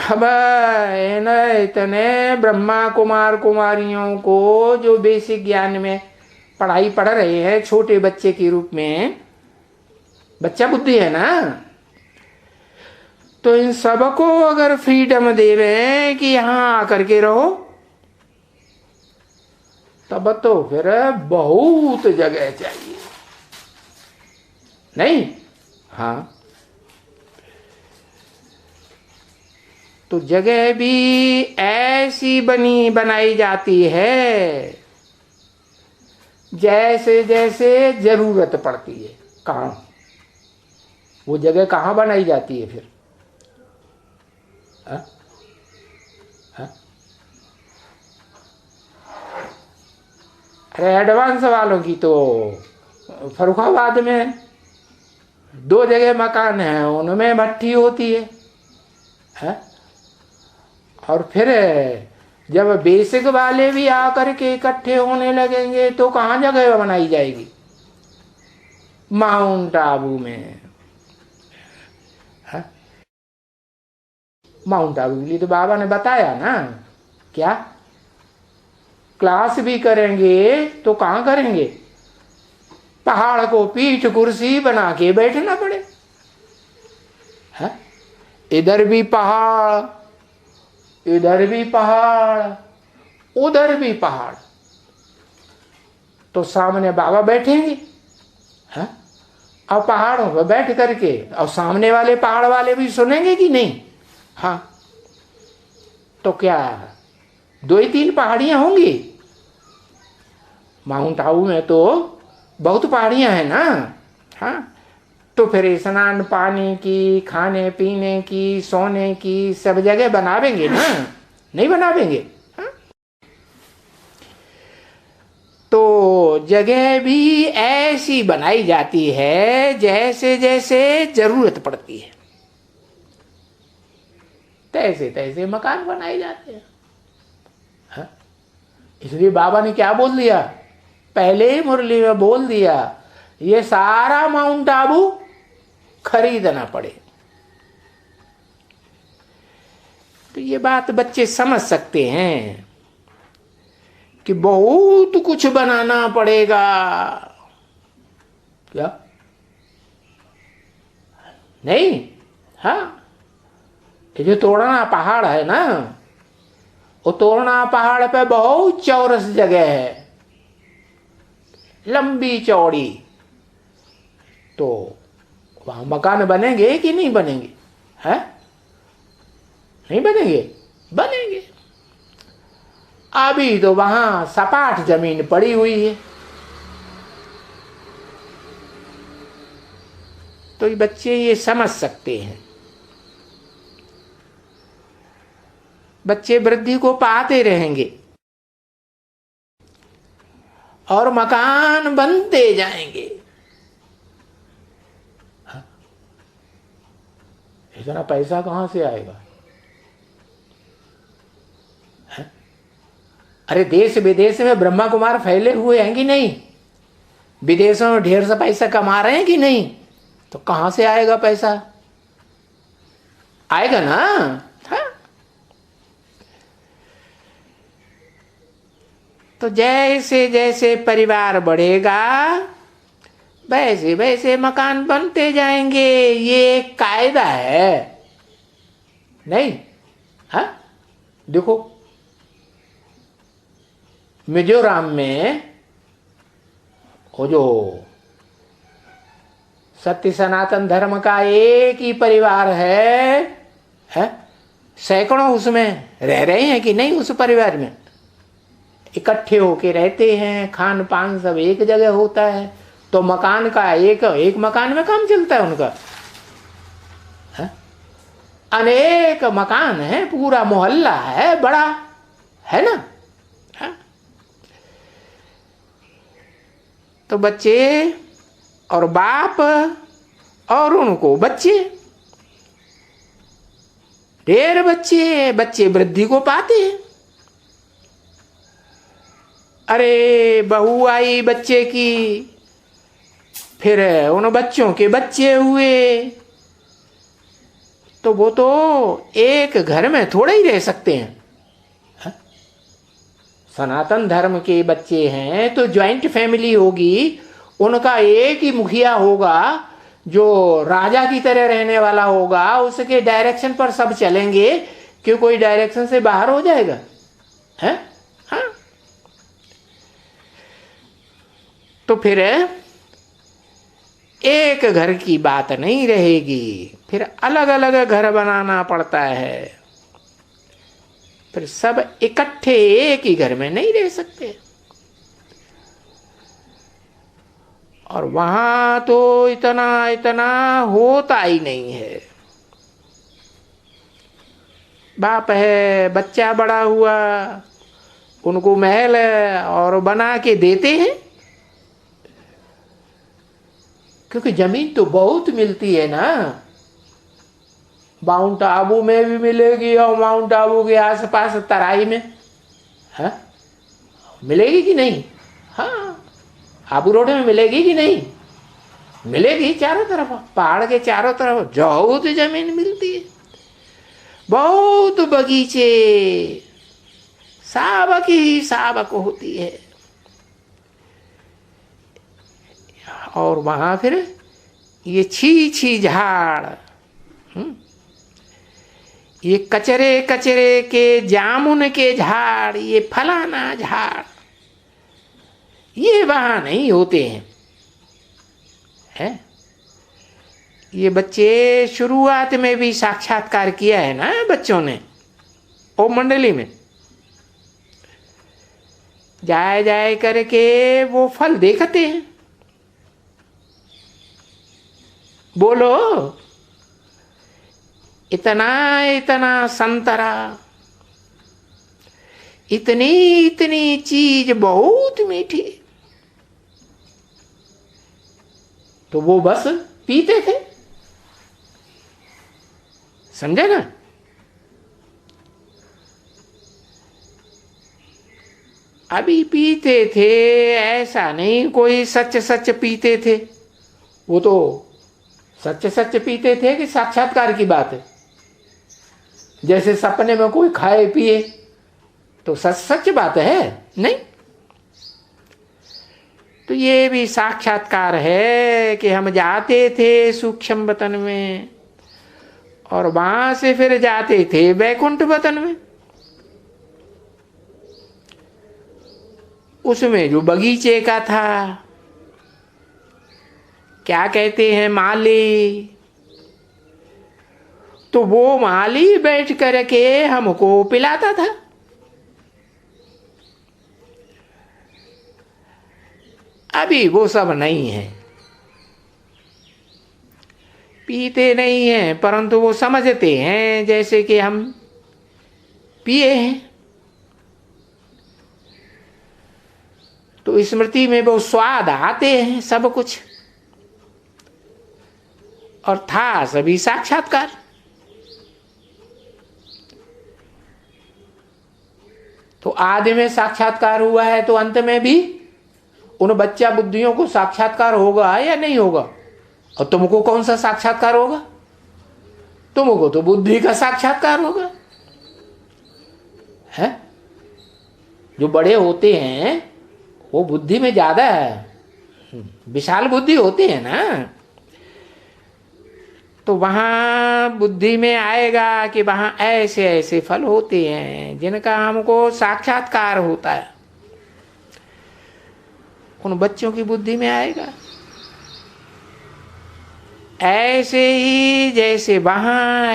अब इतने ब्रह्मा कुमार कुमारियों को जो बेसिक ज्ञान में पढ़ाई पढ़ रहे हैं छोटे बच्चे के रूप में, बच्चा बुद्धि है ना, तो इन सबको अगर फ्रीडम देवे कि यहां आकर के रहो, तब तो फिर बहुत जगह चाहिए, नहीं? हाँ, तो जगह भी ऐसी बनाई जाती है जैसे जैसे जरूरत पड़ती है। कहाँ वो जगह कहाँ बनाई जाती है फिर? हा? हा? अरे एडवांस वालों की तो फर्रुखाबाद में 2 जगह मकान है, उनमें भट्ठी होती है, है? और फिर जब बेसिक वाले भी आकर के इकट्ठे होने लगेंगे तो कहाँ जगह बनाई जाएगी? माउंट आबू में, है? माउंट आबू के लिए तो बाबा ने बताया ना, क्या क्लास भी करेंगे तो कहाँ करेंगे? पहाड़ को पीठ कुर्सी बना के बैठना पड़े, है? इधर भी पहाड़, इधर भी पहाड़, उधर भी पहाड़, तो सामने बाबा बैठेंगे, है? और पहाड़ों पर बैठ करके और सामने वाले पहाड़ वाले भी सुनेंगे कि नहीं? हाँ, तो क्या 2 ही 3 पहाड़ियां होंगी? माउंट आबू में तो बहुत पहाड़ियां हैं ना। हाँ, तो फिर स्नान पानी की, खाने पीने की, सोने की सब जगह बनावेंगे ना, नहीं बनावेंगे? हाँ? तो जगह भी ऐसी बनाई जाती है जैसे जैसे जरूरत पड़ती है, तैसे तैसे मकान बनाए जाते हैं। हाँ? इसलिए बाबा ने क्या बोल दिया, पहले ही मुरली में बोल दिया, ये सारा माउंट आबू खरीदना पड़े। तो ये बात बच्चे समझ सकते हैं कि बहुत कुछ बनाना पड़ेगा। क्या नहीं? हाँ, ये जो तोड़ना पहाड़ है ना, वो तोड़ना पहाड़ पे बहुत चौरस जगह है, लंबी चौड़ी, तो वहां मकान बनेंगे कि नहीं बनेंगे? हैं? नहीं बनेंगे? बनेंगे। अभी तो वहां सपाट जमीन पड़ी हुई है, तो ये बच्चे ये समझ सकते हैं। बच्चे वृद्धि को पाते रहेंगे और मकान बनते जाएंगे। इतना पैसा कहां से आएगा? है? अरे देश विदेश में ब्रह्मा कुमार फैले हुए हैं कि नहीं? विदेशों में ढेर सा पैसा कमा रहे हैं कि नहीं? तो कहां से आएगा पैसा? आएगा ना। हाँ? तो जैसे जैसे परिवार बढ़ेगा वैसे वैसे मकान बनते जाएंगे, ये एक कायदा है, नहीं? हाँ, देखो मिजोरम में वो जो सत्य सनातन धर्म का एक ही परिवार है? सैकड़ों उसमें रह रहे हैं कि नहीं? उस परिवार में इकट्ठे होके रहते हैं, खान पान सब एक जगह होता है, तो मकान का एक मकान में काम चलता है उनका। है? अनेक मकान है, पूरा मोहल्ला है बड़ा, है ना? है? तो बच्चे और बाप और उनको बच्चे, ढेर बच्चे वृद्धि को पाते हैं। अरे बहू आई बच्चे की, फिर उन बच्चों के बच्चे हुए, तो वो तो एक घर में थोड़े ही रह सकते हैं। सनातन धर्म के बच्चे हैं तो जॉइंट फैमिली होगी, उनका एक ही मुखिया होगा जो राजा की तरह रहने वाला होगा, उसके डायरेक्शन पर सब चलेंगे। क्यों कोई डायरेक्शन से बाहर हो जाएगा? है हाँ। तो फिर एक घर की बात नहीं रहेगी, फिर अलग अलग घर बनाना पड़ता है। फिर सब इकट्ठे एक ही घर में नहीं रह सकते। और वहां तो इतना इतना होता ही नहीं है। बाप है, बच्चा बड़ा हुआ, उनको महल और बना के देते हैं, क्योंकि जमीन तो बहुत मिलती है ना। माउंट आबू में भी मिलेगी और माउंट आबू के आसपास तराई में है, मिलेगी कि नहीं? हाँ, आबू रोड में मिलेगी कि नहीं? मिलेगी। चारों तरफ पहाड़ के चारों तरफ बहुत जमीन मिलती है, बहुत बगीचे, साबक ही साबक होती है। और वहां फिर ये छी छी झाड़, ये कचरे कचरे के जामुन के झाड़, ये फलाना झाड़, ये वहां नहीं होते हैं। है? ये बच्चे शुरुआत में भी साक्षात्कार किया है ना बच्चों ने, ओ मंडली में जाए जाए करके वो फल देखते हैं। बोलो, इतना इतना संतरा, इतनी इतनी चीज बहुत मीठी, तो वो बस पीते थे। समझे ना? अभी पीते थे, ऐसा नहीं कोई सच सच पीते थे। वो तो सच सच पीते थे कि साक्षात्कार की बात है। जैसे सपने में कोई खाए पिए तो सच सच बात है नहीं। तो ये भी साक्षात्कार है कि हम जाते थे सूक्ष्म वतन में और वहां से फिर जाते थे वैकुंठ वतन में। उसमें जो बगीचे का था, क्या कहते हैं, माली, तो वो माली बैठ करके हमको पिलाता था। अभी वो सब नहीं है, पीते नहीं हैं, परंतु वो समझते हैं जैसे कि हम पिए हैं। तो स्मृति में वो स्वाद आते हैं सब कुछ, और था सभी साक्षात्कार। तो आदि में साक्षात्कार हुआ है तो अंत में भी उन बच्चा बुद्धियों को साक्षात्कार होगा या नहीं होगा? और तुमको कौन सा साक्षात्कार होगा? तुमको तो बुद्धि का साक्षात्कार होगा। है? जो बड़े होते हैं वो बुद्धि में ज्यादा विशाल बुद्धि होती है ना, तो वहां बुद्धि में आएगा कि वहां ऐसे ऐसे फल होते हैं जिनका हमको साक्षात्कार होता है। उन बच्चों की बुद्धि में आएगा। ऐसे ही जैसे वहां